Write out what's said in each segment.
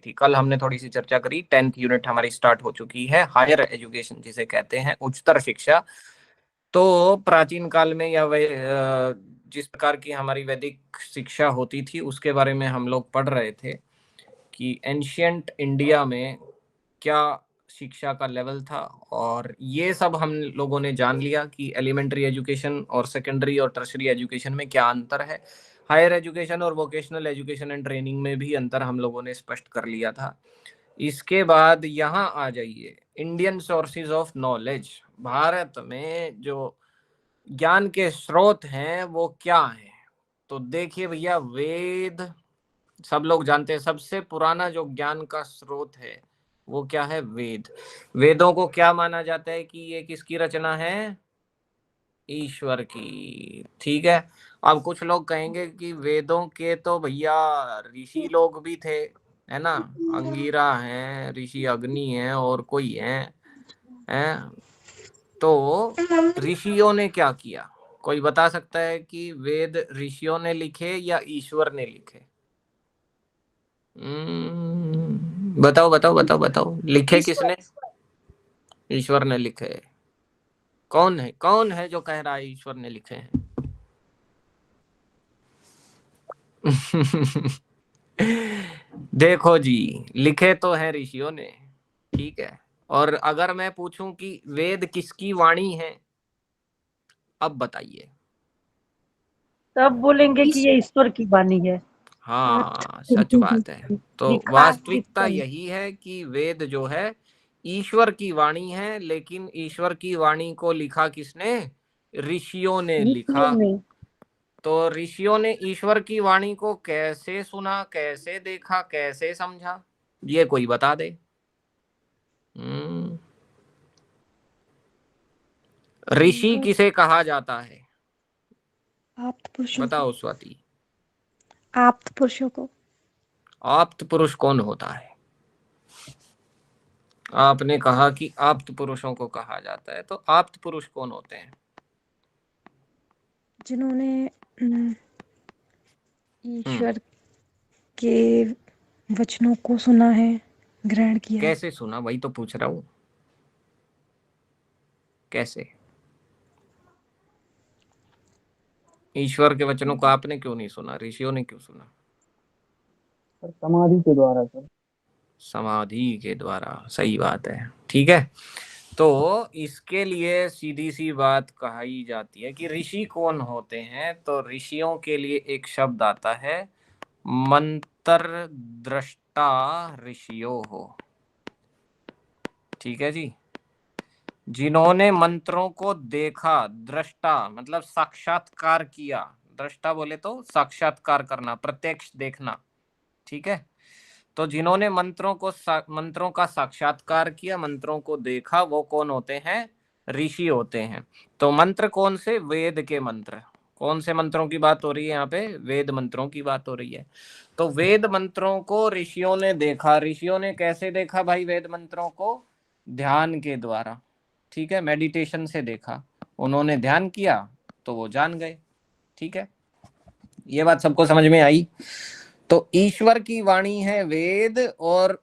थी। कल हमने थोड़ी सी चर्चा करी, 10th यूनिट हमारी स्टार्ट हो चुकी है, हायर एजुकेशन जिसे कहते हैं, उच्चतर शिक्षा। तो प्राचीन काल में या जिस प्रकार की हमारी वैदिक शिक्षा होती थी उसके बारे में हम लोग पढ़ रहे थे कि एंशियंट इंडिया में क्या शिक्षा का लेवल था। और ये सब हम लोगों ने जान लिया कि एलिमेंट्री एजुकेशन और सेकेंडरी और टर्शरी एजुकेशन में क्या अंतर है। हायर एजुकेशन और वोकेशनल एजुकेशन एंड ट्रेनिंग में भी अंतर हम लोगों ने स्पष्ट कर लिया था। इसके बाद यहाँ आ जाइए, Indian sources of knowledge. Bharat में जो ज्ञान के स्रोत हैं वो क्या है? तो देखिए भैया, वेद सब लोग जानते हैं, सबसे पुराना जो ज्ञान का स्रोत है वो क्या है? वेद। वेदों को क्या माना जाता है कि ये किसकी रचना है? ईश्वर की। ठीक है। अब कुछ लोग कहेंगे कि वेदों के तो भैया ऋषि लोग भी थे, है ना, अंगिरा है, ऋषि अग्नि है और कोई है। तो ऋषियों ने क्या किया? कोई बता सकता है कि वेद ऋषियों ने लिखे या ईश्वर ने लिखे? बताओ बताओ बताओ बताओ, लिखे किसने? ईश्वर ने लिखे। कौन है जो कह रहा है ईश्वर ने लिखे हैं? देखो जी, लिखे तो है ऋषियों ने, ठीक है। और अगर मैं पूछूं कि वेद किसकी वाणी है, अब बताइए। सब बोलेंगे कि ये ईश्वर की वाणी है। हाँ, सच बात है। तो वास्तविकता यही है कि वेद जो है ईश्वर की वाणी है, लेकिन ईश्वर की वाणी को लिखा किसने? ऋषियों ने लिखा। तो ऋषियों ने ईश्वर की वाणी को कैसे सुना, कैसे देखा, कैसे समझा, ये कोई बता दे। ऋषि किसे कहा जाता है? आप्त पुरुषों बताओ स्वाति। आप्त पुरुषों को। आप्त पुरुष कौन होता है? आपने कहा कि आप्त पुरुषों को कहा जाता है, तो आप्त पुरुष कौन होते हैं? जिन्होंने ईश्वर के वचनों को सुना है, ग्रहण किया है। कैसे सुना, वही तो पूछ रहा हूं, कैसे? ईश्वर के वचनों को आपने क्यों नहीं सुना, ऋषियों ने क्यों सुना? समाधि के द्वारा सर। समाधि के द्वारा, सही बात है, ठीक है। तो इसके लिए सीधी सी बात कही जाती है कि ऋषि कौन होते हैं। तो ऋषियों के लिए एक शब्द आता है, मंत्र दृष्टा ऋषियो हो। ठीक है जी, जिन्होंने मंत्रों को देखा, दृष्टा मतलब साक्षात्कार किया। दृष्टा बोले तो साक्षात्कार करना, प्रत्यक्ष देखना, ठीक है। तो जिन्होंने मंत्रों का साक्षात्कार किया, मंत्रों को देखा, वो कौन होते हैं? ऋषि होते हैं। तो मंत्र कौन से? वेद के मंत्र। कौन से मंत्रों की बात हो रही है यहाँ पे? वेद मंत्रों की बात हो रही है। तो वेद मंत्रों को ऋषियों ने देखा। ऋषियों ने कैसे देखा भाई वेद मंत्रों को? ध्यान के द्वारा, ठीक है, मेडिटेशन से देखा। उन्होंने ध्यान किया तो वो जान गए, ठीक है। ये बात सबको समझ में आई? तो ईश्वर की वाणी है वेद, और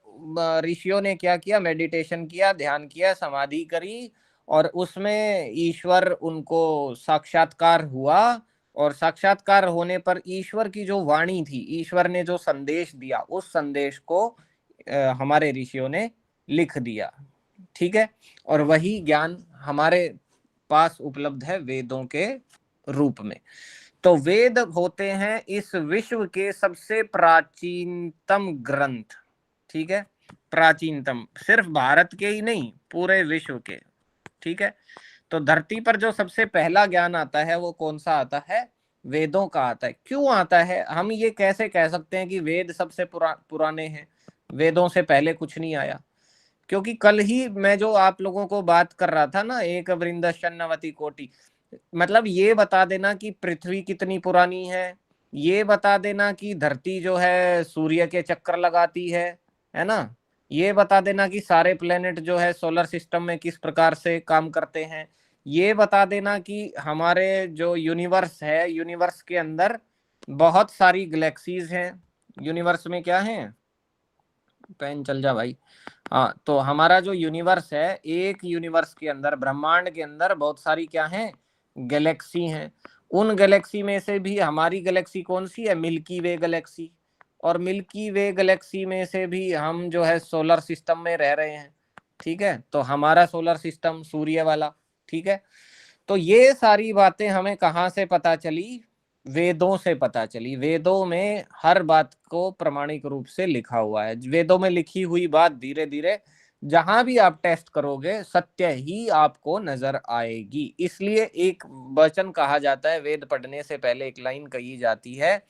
ऋषियों ने क्या किया? मेडिटेशन किया, ध्यान किया, समाधि करी, और उसमें ईश्वर उनको साक्षात्कार हुआ। और साक्षात्कार होने पर ईश्वर की जो वाणी थी, ईश्वर ने जो संदेश दिया, उस संदेश को हमारे ऋषियों ने लिख दिया, ठीक है। और वही ज्ञान हमारे पास उपलब्ध है वेदों के रूप में। तो वेद होते हैं इस विश्व के सबसे प्राचीनतम ग्रंथ, ठीक है। प्राचीनतम सिर्फ भारत के ही नहीं, पूरे विश्व के, ठीक है। तो धरती पर जो सबसे पहला ज्ञान आता है वो कौन सा आता है? वेदों का आता है। क्यों आता है? हम ये कैसे कह सकते हैं कि वेद सबसे पुराने हैं, वेदों से पहले कुछ नहीं आया? क्योंकि कल ही मैं जो आप लोगों को बात कर रहा था ना, एक वृंद शन्नवती कोटि, मतलब ये बता देना कि पृथ्वी कितनी पुरानी है, ये बता देना कि धरती जो है सूर्य के चक्कर लगाती है ना, ये बता देना कि सारे प्लेनेट जो है सोलर सिस्टम में किस प्रकार से काम करते हैं, ये बता देना कि हमारे जो यूनिवर्स है, यूनिवर्स के अंदर बहुत सारी गैलेक्सीज हैं। यूनिवर्स में क्या है? पेन चल जा भाई। हाँ, तो हमारा जो यूनिवर्स है, एक यूनिवर्स के अंदर, ब्रह्मांड के अंदर बहुत सारी क्या है, गैलेक्सी हैं। उन गैलेक्सी में से भी हमारी गैलेक्सी कौन सी है, मिल्की वे गैलेक्सी। और मिल्की वे गैलेक्सी में से भी हम जो है सोलर सिस्टम में रह रहे हैं, ठीक है। तो हमारा सोलर सिस्टम सूर्य वाला, ठीक है। तो ये सारी बातें हमें कहाँ से पता चली, वेदों से पता चली। वेदों में हर बात को प्रमाणिक रूप से लिखा हुआ है। वेदों में लिखी हुई बात धीरे धीरे जहां भी आप टेस्ट करोगे सत्य ही आपको नजर आएगी। इसलिए एक वचन कहा जाता है, वेद पढ़ने से पहले एक लाइन कही जाती है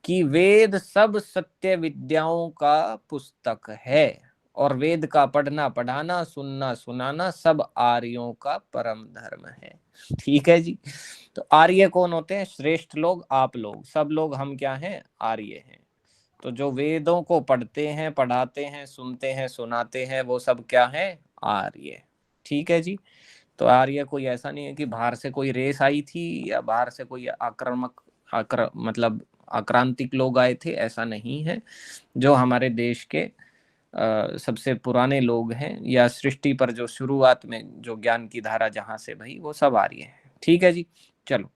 कि वेद सब सत्य विद्याओं का पुस्तक है, और वेद का पढ़ना पढ़ाना सुनना सुनाना सब आर्यों का परम धर्म है। ठीक है जी। तो आर्य कौन होते हैं, श्रेष्ठ लोग, आप लोग, सब लोग हम क्या हैं, आर्य हैं। तो जो वेदों को पढ़ते हैं, पढ़ाते हैं, सुनते हैं, सुनाते हैं, वो सब क्या है, आर्य। ठीक है जी। तो आर्य कोई ऐसा नहीं है कि बाहर से कोई रेस आई थी या बाहर से कोई आक्रामक मतलब आक्रांतिक लोग आए थे, ऐसा नहीं है। जो हमारे देश के सबसे पुराने लोग हैं, या सृष्टि पर जो शुरुआत में जो ज्ञान की धारा जहां से बही, वो सब आर्य हैं। ठीक है जी, चलो।